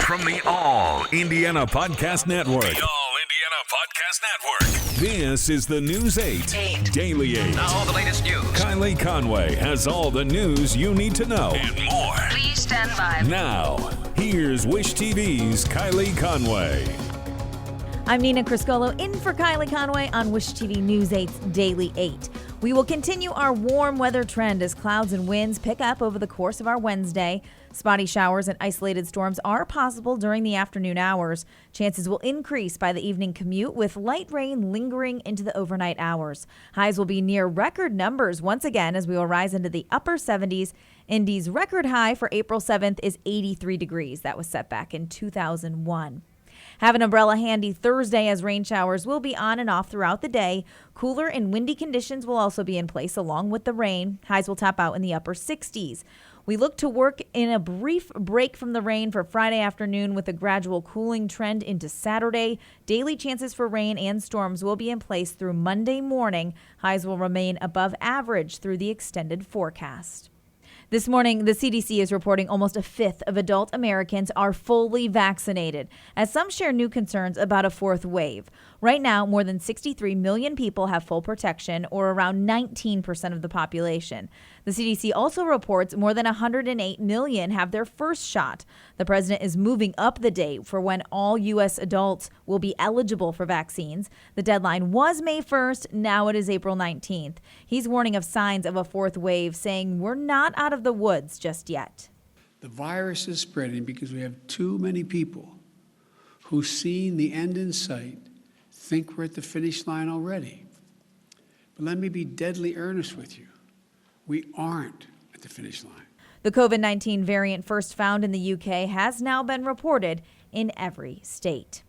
from the All Indiana Podcast Network. The All Indiana Podcast Network. This is the News 8 Daily 8. Now all the latest news. Kylie Conway has all the news you need to know. And more. Please stand by. Now, here's Wish TV's Kylie Conway. I'm Nina Criscolo in for Kylie Conway on Wish TV News 8's Daily 8. We will continue our warm weather trend as clouds and winds pick up over the course of our Wednesday. Spotty showers and isolated storms are possible during the afternoon hours. Chances will increase by the evening commute with light rain lingering into the overnight hours. Highs will be near record numbers once again as we will rise into the upper 70s. Indy's record high for April 7th is 83 degrees. That was set back in 2001. Have an umbrella handy Thursday as rain showers will be on and off throughout the day. Cooler and windy conditions will also be in place along with the rain. Highs will top out in the upper 60s. We look to work in a brief break from the rain for Friday afternoon with a gradual cooling trend into Saturday. Daily chances for rain and storms will be in place through Monday morning. Highs will remain above average through the extended forecast. This morning, the CDC is reporting almost a fifth of adult Americans are fully vaccinated, as some share new concerns about a fourth wave. Right now, more than 63 million people have full protection, or around 19% of the population. The CDC also reports more than 108 million have their first shot. The president is moving up the date for when all U.S. adults will be eligible for vaccines. The deadline was May 1st. Now it is April 19th. He's warning of signs of a fourth wave, saying we're not out of the woods just yet. The virus is spreading because we have too many people who've seen the end in sight, think we're at the finish line already. But let me be deadly earnest with you. We aren't at the finish line. The COVID-19 variant first found in the UK has now been reported in every state.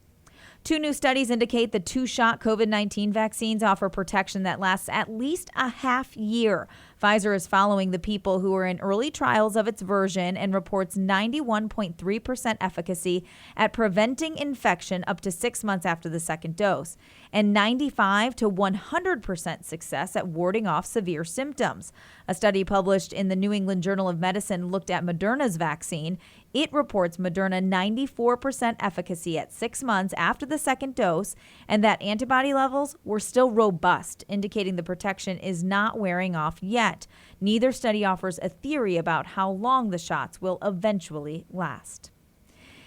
Two new studies indicate the two-shot COVID-19 vaccines offer protection that lasts at least a half year. Pfizer is following the people who are in early trials of its version and reports 91.3% efficacy at preventing infection up to 6 months after the second dose, and 95 to 100% success at warding off severe symptoms. A study published in the New England Journal of Medicine looked at Moderna's vaccine. It reports Moderna 94% efficacy at 6 months after the second dose, and that antibody levels were still robust, indicating the protection is not wearing off yet. Neither study offers a theory about how long the shots will eventually last.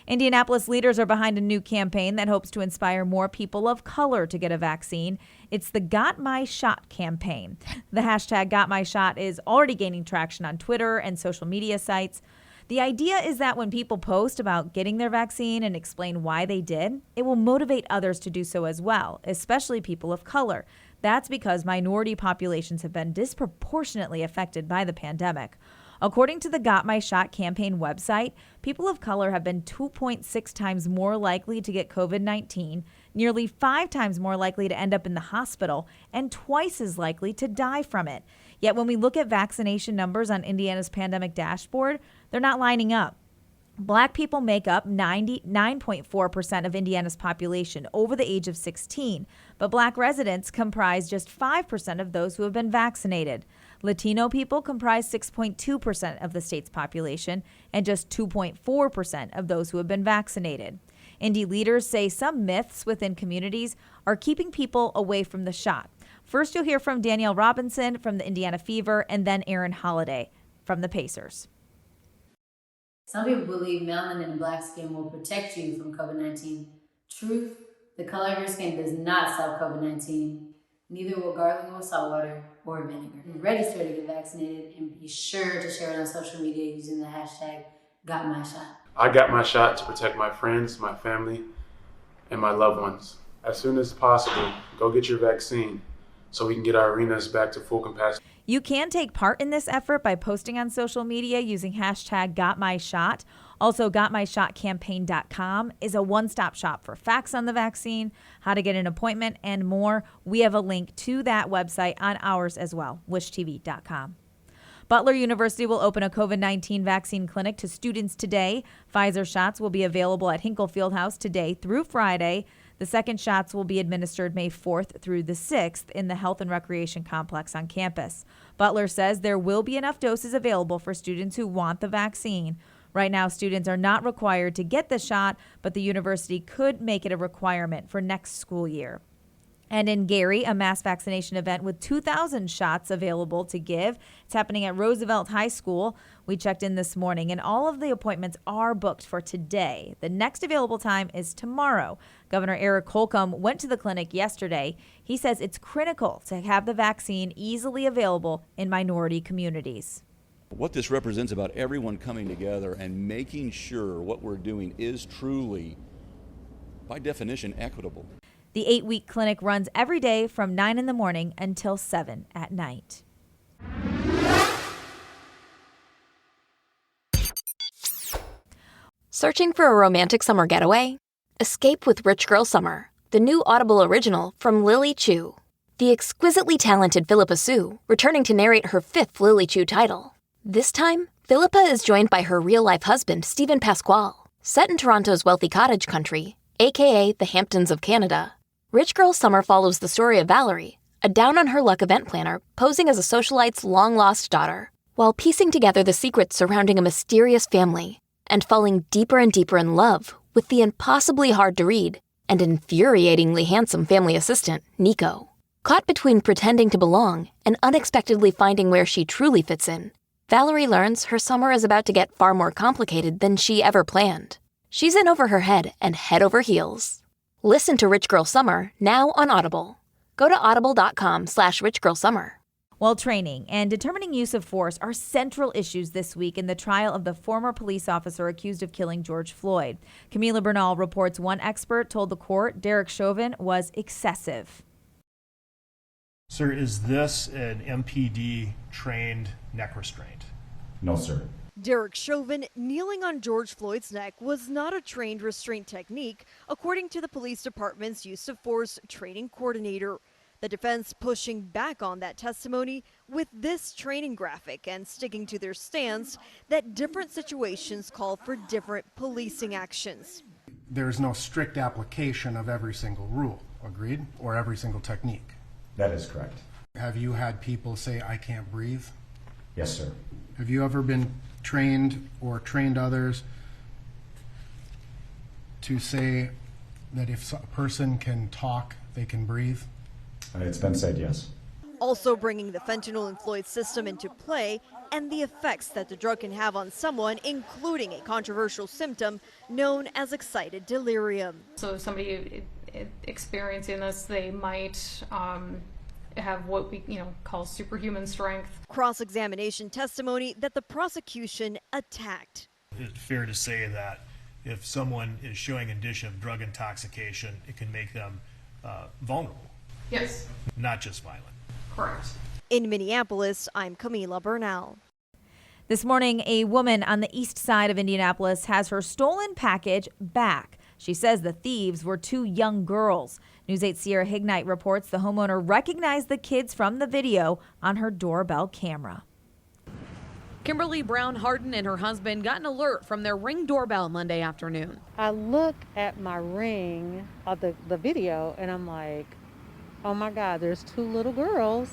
Indianapolis leaders are behind a new campaign that hopes to inspire more people of color to get a vaccine. It's the Got My Shot campaign. The hashtag Got My Shot is already gaining traction on Twitter and social media sites. The idea is that when people post about getting their vaccine and explain why they did, it will motivate others to do so as well, especially people of color. That's because minority populations have been disproportionately affected by the pandemic. According to the Got My Shot campaign website, people of color have been 2.6 times more likely to get COVID-19, nearly 5 times more likely to end up in the hospital, and twice as likely to die from it. Yet when we look at vaccination numbers on Indiana's pandemic dashboard, they're not lining up. Black people make up 99.4% of Indiana's population over the age of 16, but Black residents comprise just 5% of those who have been vaccinated. Latino people comprise 6.2% of the state's population and just 2.4% of those who have been vaccinated. Indy leaders say some myths within communities are keeping people away from the shot. First, you'll hear from Danielle Robinson from the Indiana Fever and then Aaron Holiday from the Pacers. Some people believe melanin and black skin will protect you from COVID-19. Truth, the color of your skin does not stop COVID-19. Neither will gargling with salt water or vinegar. Register to get vaccinated and be sure to share it on social media using the hashtag #GotMyShot. I got my shot to protect my friends, my family, and my loved ones. As soon as possible, go get your vaccine so we can get our arenas back to full capacity. You can take part in this effort by posting on social media using hashtag #GotMyShot. Also, GotMyShotCampaign.com is a one-stop shop for facts on the vaccine, how to get an appointment, and more. We have a link to that website on ours as well, WishTV.com. Butler University will open a COVID-19 vaccine clinic to students today. Pfizer shots will be available at Hinkle Fieldhouse today through Friday. The second shots will be administered May 4th through the 6th in the Health and Recreation Complex on campus. Butler says there will be enough doses available for students who want the vaccine. Right now, students are not required to get the shot, but the university could make it a requirement for next school year. And in Gary, a mass vaccination event with 2,000 shots available to give. It's happening at Roosevelt High School. We checked in this morning, and all of the appointments are booked for today. The next available time is tomorrow. Governor Eric Holcomb went to the clinic yesterday. He says it's critical to have the vaccine easily available in minority communities. What this represents about everyone coming together and making sure what we're doing is truly, by definition, equitable. The 8-week clinic runs every day from 9 in the morning until 7 at night. Searching for a romantic summer getaway? Escape with Rich Girl Summer, the new Audible original from Lily Chu. The exquisitely talented Philippa Sue, returning to narrate her 5th Lily Chu title. This time, Philippa is joined by her real-life husband, Stephen Pasquale. Set in Toronto's wealthy cottage country, aka the Hamptons of Canada, Rich Girl Summer follows the story of Valerie, a down-on-her-luck event planner posing as a socialite's long-lost daughter, while piecing together the secrets surrounding a mysterious family and falling deeper and deeper in love with the impossibly hard-to-read and infuriatingly handsome family assistant, Nico. Caught between pretending to belong and unexpectedly finding where she truly fits in, Valerie learns her summer is about to get far more complicated than she ever planned. She's in over her head and head over heels. Listen to Rich Girl Summer now on Audible. Go to audible.com/richgirlsummer. While training and determining use of force are central issues this week in the trial of the former police officer accused of killing George Floyd. Camila Bernal reports one expert told the court Derek Chauvin was excessive. Sir, is this an MPD-trained neck restraint? No, sir. Derek Chauvin kneeling on George Floyd's neck was not a trained restraint technique, according to the police department's use of force training coordinator. The defense pushing back on that testimony with this training graphic and sticking to their stance that different situations call for different policing actions. There's no strict application of every single rule, agreed? Or every single technique? That is correct. Have you had people say, "I can't breathe"? Yes, sir. Have you ever been trained or trained others to say that if a person can talk, they can breathe? It's been said, yes. Also bringing the fentanyl in Floyd's system into play and the effects that the drug can have on someone, including a controversial symptom known as excited delirium. So if somebody experiencing this, they might have what we call superhuman strength. Cross-examination testimony that the prosecution attacked. It's fair to say that if someone is showing indicia of drug intoxication, it can make them vulnerable. Yes. Not just violent. Correct. In Minneapolis, I'm Camila Bernal. This morning, a woman on the east side of Indianapolis has her stolen package back. She says the thieves were 2 young girls. News 8 Sierra Hignite reports the homeowner recognized the kids from the video on her doorbell camera. Kimberly Brown Harden and her husband got an alert from their Ring doorbell Monday afternoon. I look at my Ring of the video and I'm like, oh my God, there's 2 little girls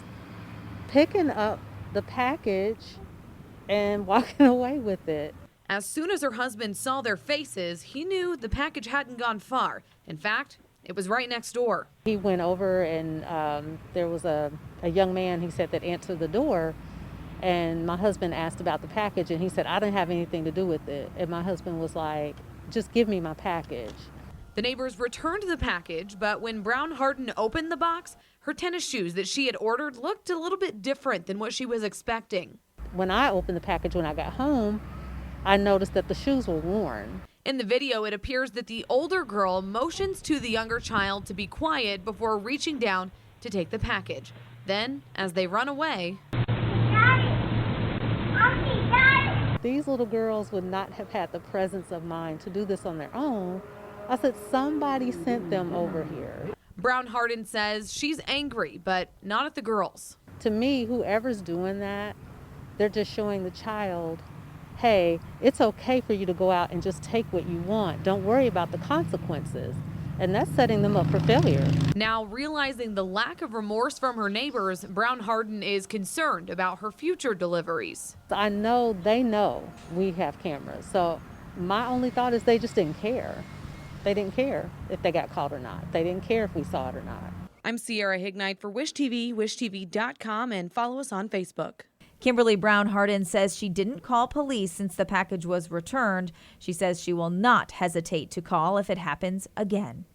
picking up the package and walking away with it. As soon as her husband saw their faces, he knew the package hadn't gone far. In fact, it was right next door. He went over and there was a young man, he said, that answered the door. And my husband asked about the package and he said, I didn't have anything to do with it. And my husband was like, just give me my package. The neighbors returned the package, but when Brown Harden opened the box, her tennis shoes that she had ordered looked a little bit different than what she was expecting. When I opened the package when I got home, I noticed that the shoes were worn. In the video, it appears that the older girl motions to the younger child to be quiet before reaching down to take the package. Then, as they run away, these little girls would not have had the presence of mind to do this on their own. I said, somebody sent them over here. Brown Harden says she's angry, but not at the girls. To me, whoever's doing that, they're just showing the child, hey, it's okay for you to go out and just take what you want. Don't worry about the consequences. and that's setting them up for failure. Now, realizing the lack of remorse from her neighbors, Brown Harden is concerned about her future deliveries. I know they know we have cameras, so my only thought is they just didn't care. They didn't care if they got caught or not. They didn't care if we saw it or not. I'm Sierra Hignite for Wish TV, wishtv.com, and follow us on Facebook. Kimberly Brown Harden says she didn't call police since the package was returned. She says she will not hesitate to call if it happens again.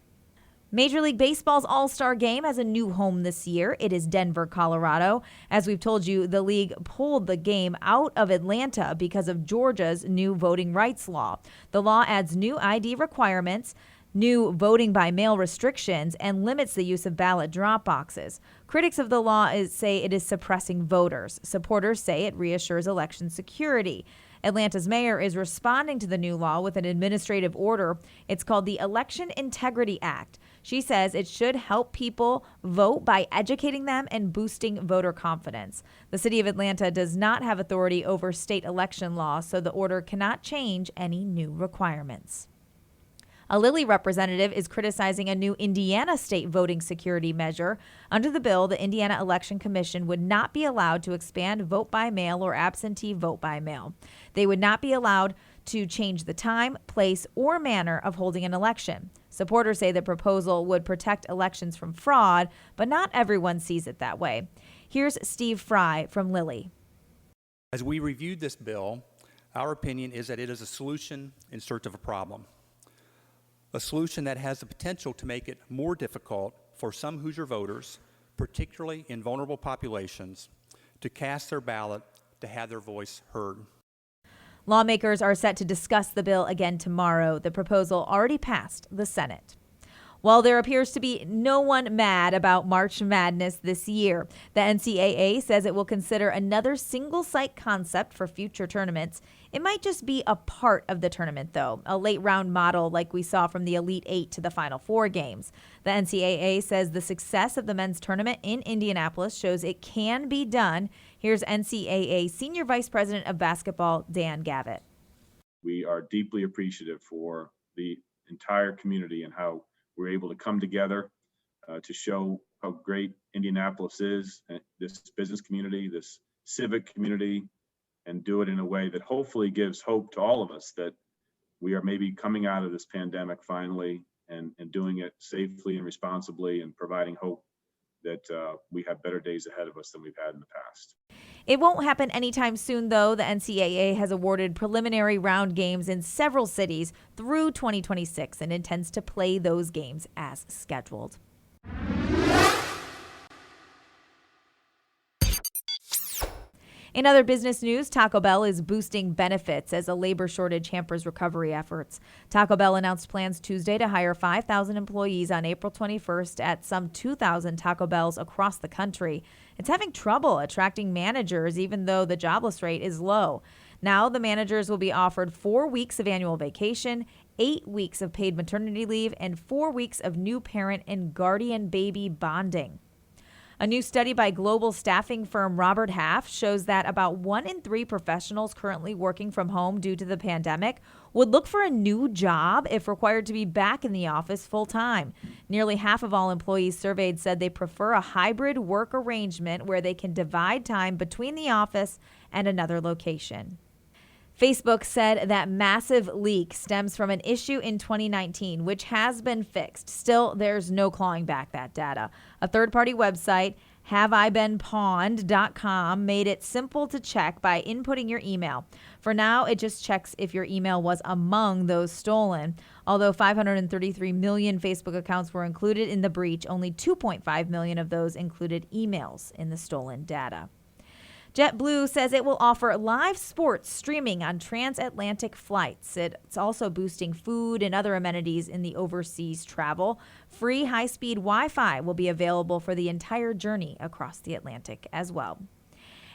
Major League Baseball's All-Star Game has a new home this year. It is Denver, Colorado. As we've told you, the league pulled the game out of Atlanta because of Georgia's new voting rights law. The law adds new ID requirements, new voting by mail restrictions, and limits the use of ballot drop boxes. Critics of the law say it is suppressing voters. Supporters say it reassures election security. Atlanta's mayor is responding to the new law with an administrative order. It's called the Election Integrity Act. She says it should help people vote by educating them and boosting voter confidence. The city of Atlanta does not have authority over state election law, so the order cannot change any new requirements. A Lilly representative is criticizing a new Indiana state voting security measure. Under the bill, the Indiana Election Commission would not be allowed to expand vote by mail or absentee vote by mail. They would not be allowed to change the time, place, or manner of holding an election. Supporters say the proposal would protect elections from fraud, but not everyone sees it that way. Here's Steve Fry from Lilly. As we reviewed this bill, our opinion is that it is a solution in search of a problem. A solution that has the potential to make it more difficult for some Hoosier voters, particularly in vulnerable populations, to cast their ballot, to have their voice heard. Lawmakers are set to discuss the bill again tomorrow. The proposal already passed the Senate. While there appears to be no one mad about March Madness this year, the NCAA says it will consider another single-site concept for future tournaments. It might just be a part of the tournament, though, a late-round model like we saw from the Elite Eight to the Final Four games. The NCAA says the success of the men's tournament in Indianapolis shows it can be done. Here's NCAA Senior Vice President of Basketball, Dan Gavitt. We are deeply appreciative for the entire community and how we're able to come together to show how great Indianapolis is, this business community, this civic community, and do it in a way that hopefully gives hope to all of us that we are maybe coming out of this pandemic finally and doing it safely and responsibly and providing hope that we have better days ahead of us than we've had in the past. It won't happen anytime soon, though. The NCAA has awarded preliminary round games in several cities through 2026 and intends to play those games as scheduled. In other business news, Taco Bell is boosting benefits as a labor shortage hampers recovery efforts. Taco Bell announced plans Tuesday to hire 5,000 employees on April 21st at some 2,000 Taco Bells across the country. It's having trouble attracting managers, even though the jobless rate is low. Now the managers will be offered 4 weeks of annual vacation, 8 weeks of paid maternity leave, and 4 weeks of new parent and guardian baby bonding. A new study by global staffing firm Robert Half shows that about 1 in 3 professionals currently working from home due to the pandemic would look for a new job if required to be back in the office full time. Nearly half of all employees surveyed said they prefer a hybrid work arrangement where they can divide time between the office and another location. Facebook said that massive leak stems from an issue in 2019, which has been fixed. Still, there's no clawing back that data. A third-party website, HaveIBeenPwned.com, made it simple to check by inputting your email. For now, it just checks if your email was among those stolen. Although 533 million Facebook accounts were included in the breach, only 2.5 million of those included emails in the stolen data. JetBlue says it will offer live sports streaming on transatlantic flights. It's also boosting food and other amenities in the overseas travel. Free high-speed Wi-Fi will be available for the entire journey across the Atlantic as well.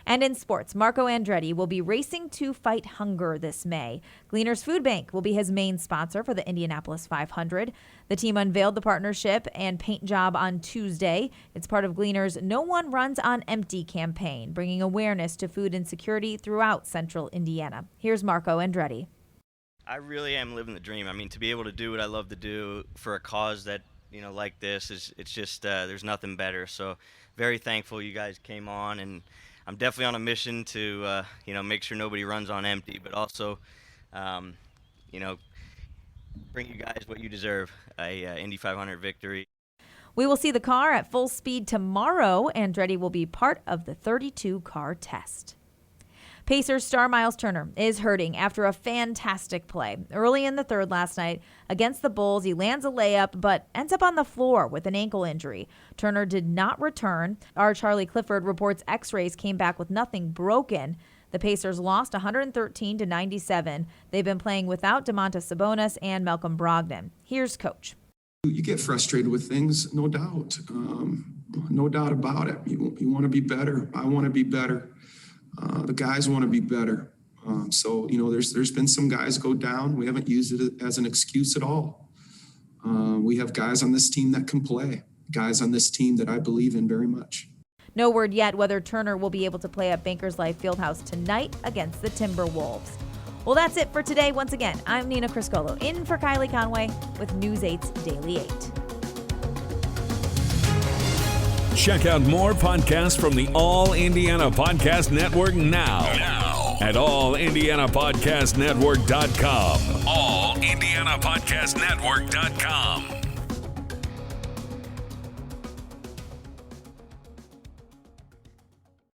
And in sports, Marco Andretti will be racing to fight hunger this May. Gleaner's Food Bank will be his main sponsor for the Indianapolis 500. The team unveiled the partnership and paint job on Tuesday. It's part of Gleaner's No One Runs on Empty campaign, bringing awareness to food insecurity throughout central Indiana. Here's Marco Andretti. I really am living the dream. I mean, to be able to do what I love to do for a cause that, like this it's just, there's nothing better. So very thankful you guys came on, and I'm definitely on a mission to, make sure nobody runs on empty, but also, bring you guys what you deserve, a Indy 500 victory. We will see the car at full speed tomorrow. Andretti will be part of the 32-car test. Pacers star Miles Turner is hurting after a fantastic play. Early in the third last night against the Bulls, he lands a layup but ends up on the floor with an ankle injury. Turner did not return. Our Charlie Clifford reports X-rays came back with nothing broken. The Pacers lost 113-97. They've been playing without Domantas Sabonis and Malcolm Brogdon. Here's Coach. You get frustrated with things, no doubt. No doubt about it. You want to be better. I want to be better. The guys want to be better. So there's been some guys go down. We haven't used it as an excuse at all. We have guys on this team that can play, guys on this team that I believe in very much. No word yet whether Turner will be able to play at Bankers Life Fieldhouse tonight against the Timberwolves. Well, that's it for today. Once again, I'm Nina Criscolo, in for Kylie Conway with News 8's Daily 8. Check out more podcasts from the All Indiana Podcast Network now at allindianapodcastnetwork.com. allindianapodcastnetwork.com.